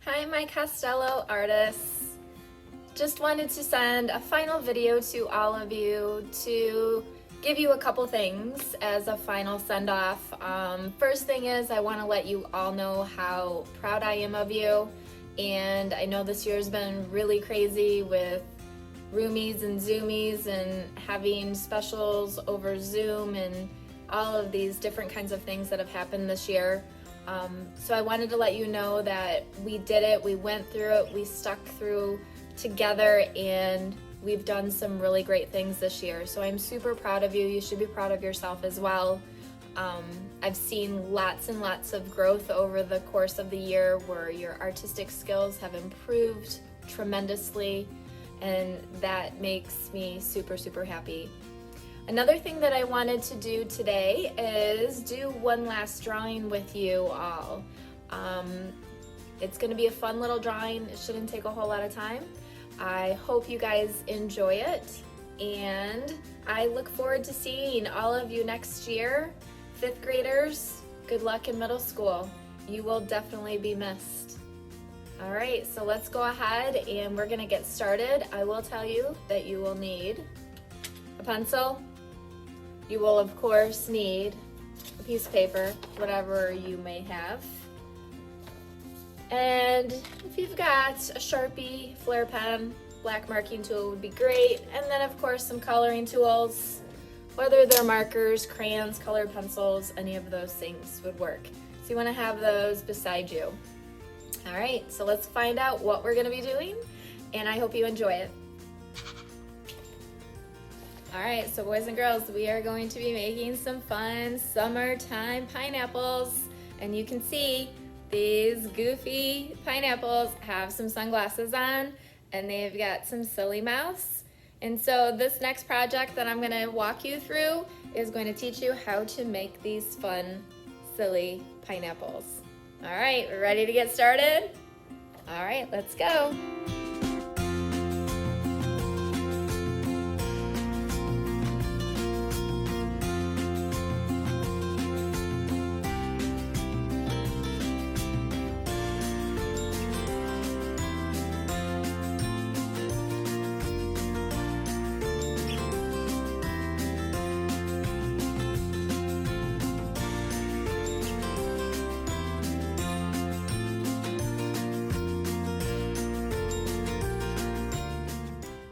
Hi, my Costello artists. Just wanted to send a final video to all of you to give you a couple things as a final send-off. First thing is I want to let you all know how proud I am of you. And I know this year's been really crazy with roomies and zoomies and having specials over Zoom and all of these different kinds of things that have happened this year. So I wanted to let you know that we did it, we went through it, we stuck through together, and we've done some really great things this year. So I'm super proud of you. You should be proud of yourself as well. I've seen lots and lots of growth over the course of the year where your artistic skills have improved tremendously, and that makes me super, super happy. Another thing that I wanted to do today is do one last drawing with you all. It's going to be a fun little drawing. It shouldn't take a whole lot of time. I hope you guys enjoy it, and I look forward to seeing all of you next year. 5th graders, good luck in middle school. You will definitely be missed. All right, so let's go ahead and we're going to get started. I will tell you that you will need a pencil. You will, of course, need a piece of paper, whatever you may have. And if you've got a Sharpie, Flair pen, black marking tool would be great. And then, of course, some coloring tools, whether they're markers, crayons, colored pencils, any of those things would work. So you want to have those beside you. All right, so let's find out what we're going to be doing, and I hope you enjoy it. All right, so boys and girls, we are going to be making some fun summertime pineapples. And you can see these goofy pineapples have some sunglasses on, and they've got some silly mouths. And so this next project that I'm gonna walk you through is going to teach you how to make these fun, silly pineapples. All right, we're ready to get started? All right, let's go.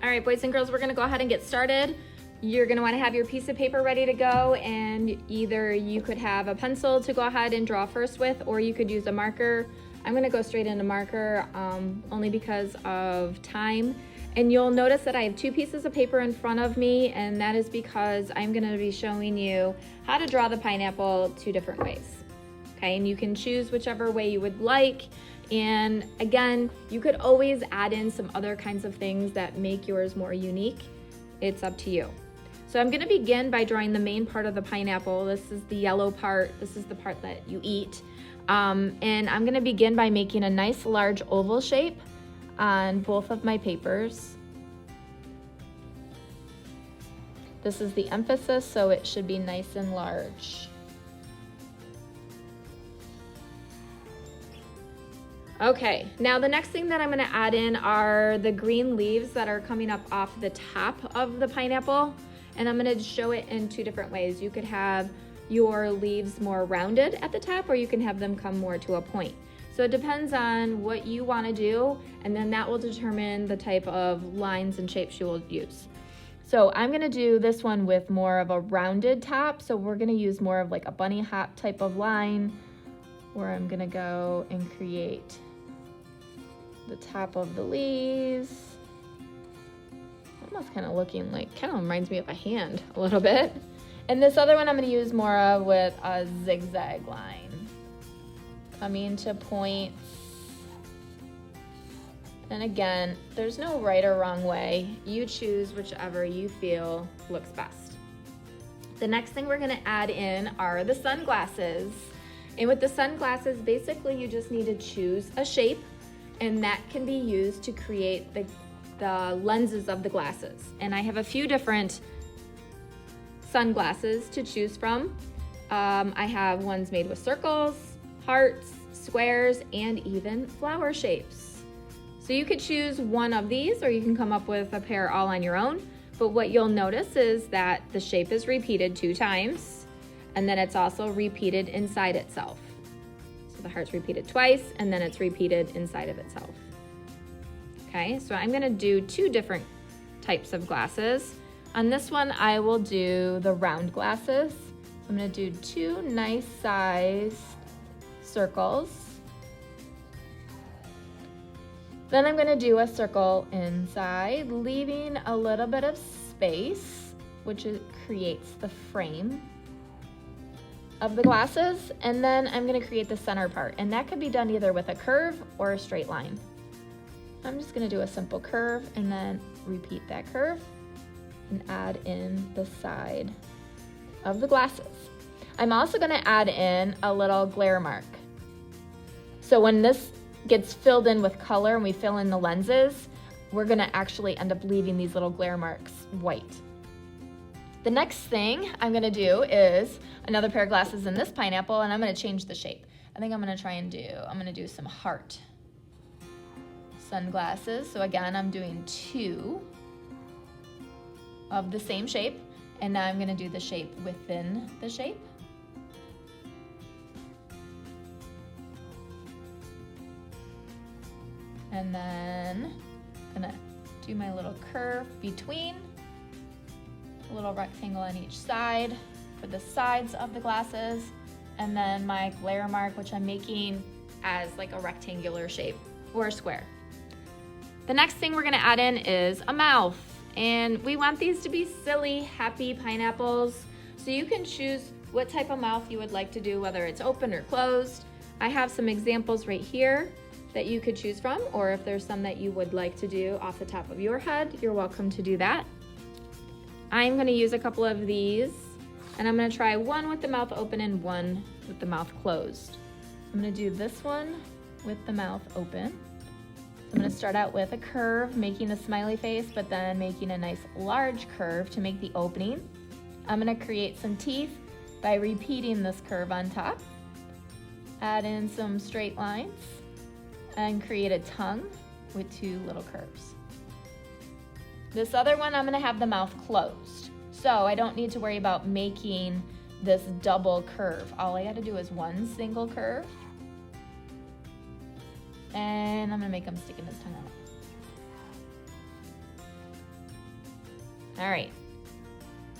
All right, boys and girls, we're gonna go ahead and get started. You're gonna wanna have your piece of paper ready to go, and either you could have a pencil to go ahead and draw first with, or you could use a marker. I'm gonna go straight into marker only because of time. And you'll notice that I have 2 pieces of paper in front of me, and that is because I'm gonna be showing you how to draw the pineapple 2 different ways. Okay, and you can choose whichever way you would like. And again, you could always add in some other kinds of things that make yours more unique. It's up to you. So I'm gonna begin by drawing the main part of the pineapple. This is the yellow part. This is the part that you eat. And I'm gonna begin by making a nice large oval shape on both of my papers. This is the emphasis, so it should be nice and large. Okay, now the next thing that I'm gonna add in are the green leaves that are coming up off the top of the pineapple, and I'm gonna show it in 2 different ways. You could have your leaves more rounded at the top, or you can have them come more to a point. So it depends on what you wanna do, and then that will determine the type of lines and shapes you will use. So I'm gonna do this one with more of a rounded top, so we're gonna use more of like a bunny hop type of line, where I'm gonna go and create the top of the leaves. Almost kind of looking like, kind of reminds me of a hand a little bit. And this other one I'm going to use more of with a zigzag line. Coming to points. And again, there's no right or wrong way. You choose whichever you feel looks best. The next thing we're going to add in are the sunglasses. And with the sunglasses, basically you just need to choose a shape, and that can be used to create the lenses of the glasses. And I have a few different sunglasses to choose from. I have ones made with circles, hearts, squares, and even flower shapes. So you could choose one of these, or you can come up with a pair all on your own. But what you'll notice is that the shape is repeated 2 times, and then it's also repeated inside itself. So the heart's repeated twice, and then it's repeated inside of itself. Okay, so I'm gonna do 2 different types of glasses. On this one, I will do the round glasses. So I'm gonna do 2 nice sized circles. Then I'm gonna do a circle inside, leaving a little bit of space, which creates the frame of the glasses. And then I'm gonna create the center part, and that could be done either with a curve or a straight line. I'm just gonna do a simple curve and then repeat that curve and add in the side of the glasses. I'm also gonna add in a little glare mark. So when this gets filled in with color and we fill in the lenses, we're gonna actually end up leaving these little glare marks white. The next thing I'm gonna do is another pair of glasses in this pineapple, and I'm gonna change the shape. I think I'm gonna do some heart sunglasses. So again, I'm doing 2 of the same shape, and now I'm gonna do the shape within the shape. And then I'm gonna do my little curve between, a little rectangle on each side for the sides of the glasses, and then my glare mark, which I'm making as like a rectangular shape or a square. The next thing we're gonna add in is a mouth, and we want these to be silly, happy pineapples. So you can choose what type of mouth you would like to do, whether it's open or closed. I have some examples right here that you could choose from, or if there's some that you would like to do off the top of your head, you're welcome to do that. I'm gonna use a couple of these, and I'm gonna try one with the mouth open and one with the mouth closed. I'm gonna do this one with the mouth open. I'm gonna start out with a curve, making a smiley face, but then making a nice large curve to make the opening. I'm gonna create some teeth by repeating this curve on top. Add in some straight lines and create a tongue with 2 little curves. This other one, I'm gonna have the mouth closed. So I don't need to worry about making this double curve. All I gotta do is one single curve. And I'm gonna make him sticking his tongue out. All right,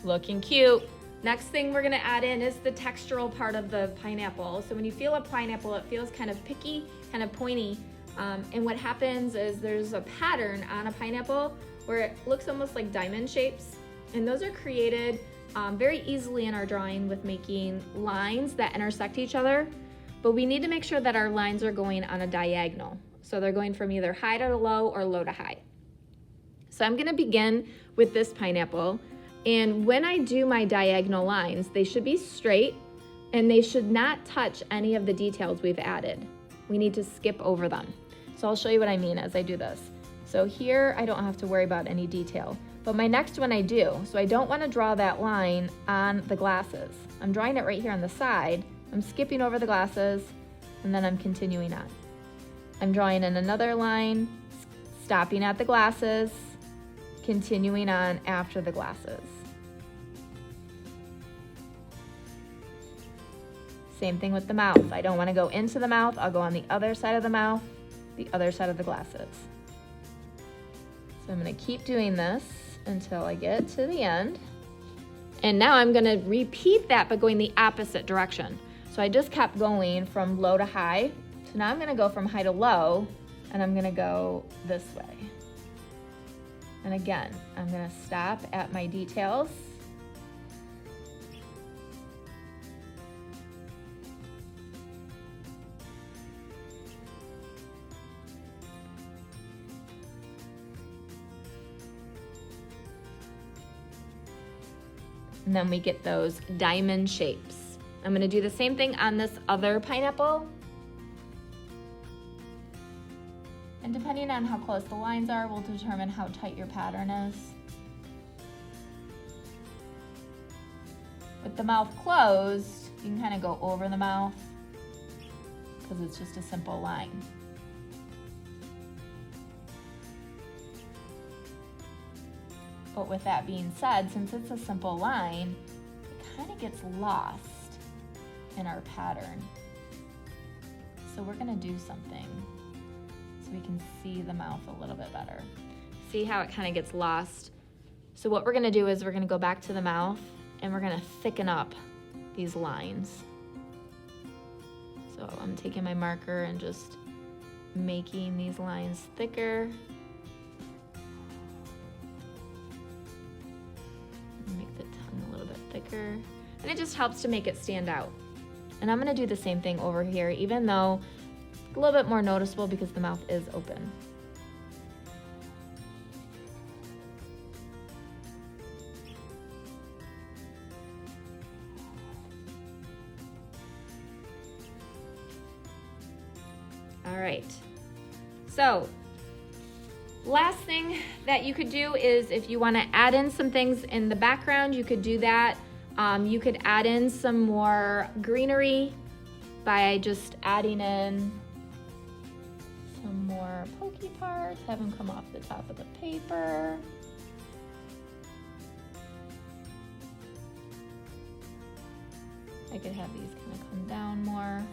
looking cute. Next thing we're gonna add in is the textural part of the pineapple. So when you feel a pineapple, it feels kind of picky, kind of pointy. And what happens is there's a pattern on a pineapple where it looks almost like diamond shapes. And those are created very easily in our drawing with making lines that intersect each other. But we need to make sure that our lines are going on a diagonal. So they're going from either high to low or low to high. So I'm gonna begin with this pineapple. And when I do my diagonal lines, they should be straight and they should not touch any of the details we've added. We need to skip over them. So I'll show you what I mean as I do this. So here I don't have to worry about any detail, but my next one I do. So I don't wanna draw that line on the glasses. I'm drawing it right here on the side. I'm skipping over the glasses, and then I'm continuing on. I'm drawing in another line, stopping at the glasses, continuing on after the glasses. Same thing with the mouth. I don't want to go into the mouth. I'll go on the other side of the mouth, the other side of the glasses. So I'm going to keep doing this until I get to the end. And now I'm going to repeat that, but going the opposite direction. So I just kept going from low to high. So now I'm gonna go from high to low, and I'm gonna go this way. And again, I'm gonna stop at my details. And then we get those diamond shapes. I'm gonna do the same thing on this other pineapple. And depending on how close the lines are, will determine how tight your pattern is. With the mouth closed, you can kind of go over the mouth, because it's just a simple line. But with that being said, since it's a simple line, it kind of gets lost in our pattern. So we're gonna do something so we can see the mouth a little bit better. See how it kind of gets lost? So what we're gonna do is we're gonna go back to the mouth and we're gonna thicken up these lines. So I'm taking my marker and just making these lines thicker. Make the tongue a little bit thicker. And it just helps to make it stand out. And I'm gonna do the same thing over here, even though a little bit more noticeable because the mouth is open. All right, so last thing that you could do is if you want to add in some things in the background, you could do that. You could add in some more greenery by just adding in some more pokey parts, have them come off the top of the paper. I could have these kind of come down more.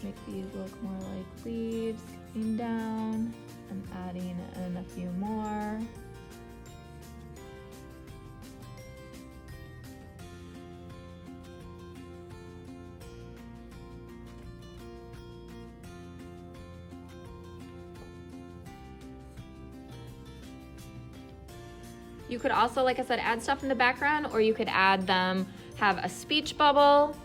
Make these look more like leaves coming down. I'm adding in a few more. You could also, like I said, add stuff in the background, or you could add them, have a speech bubble.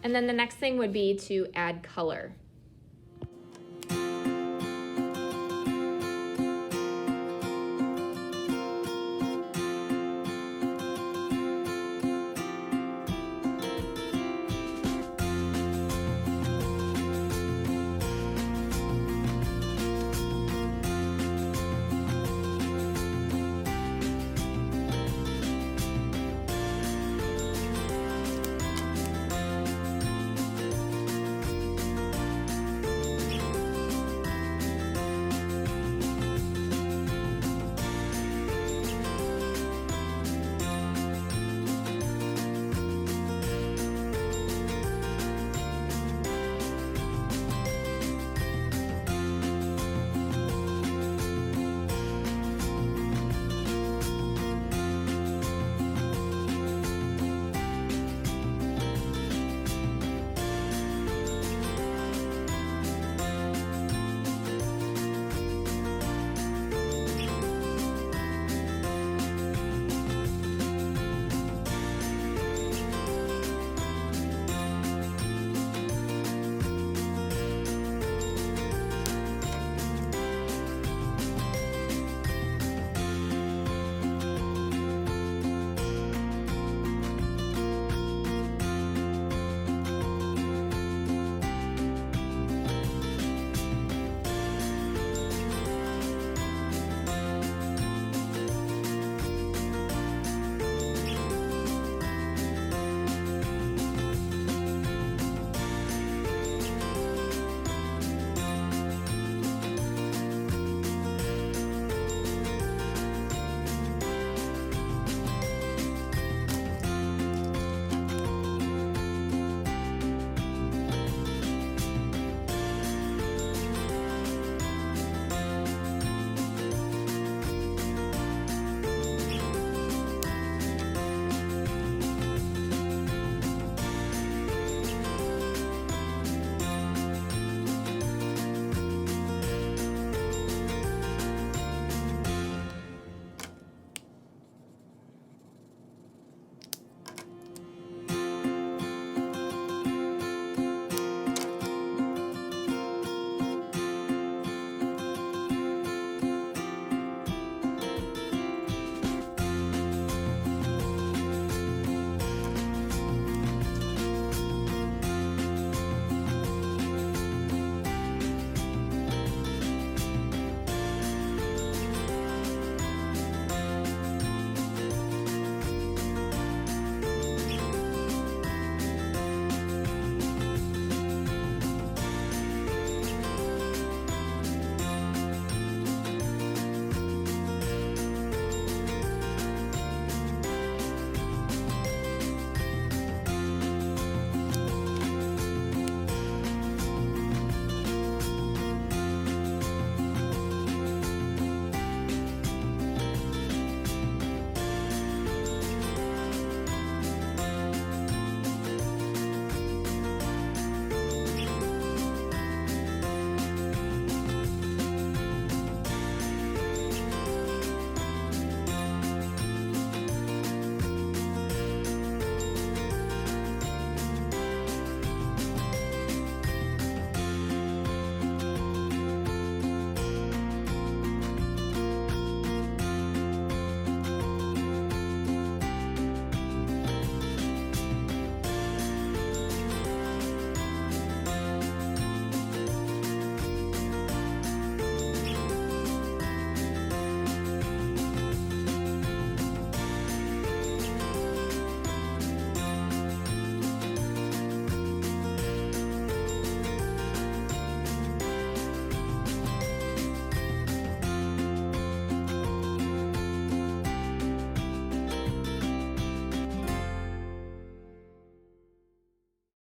And then the next thing would be to add color.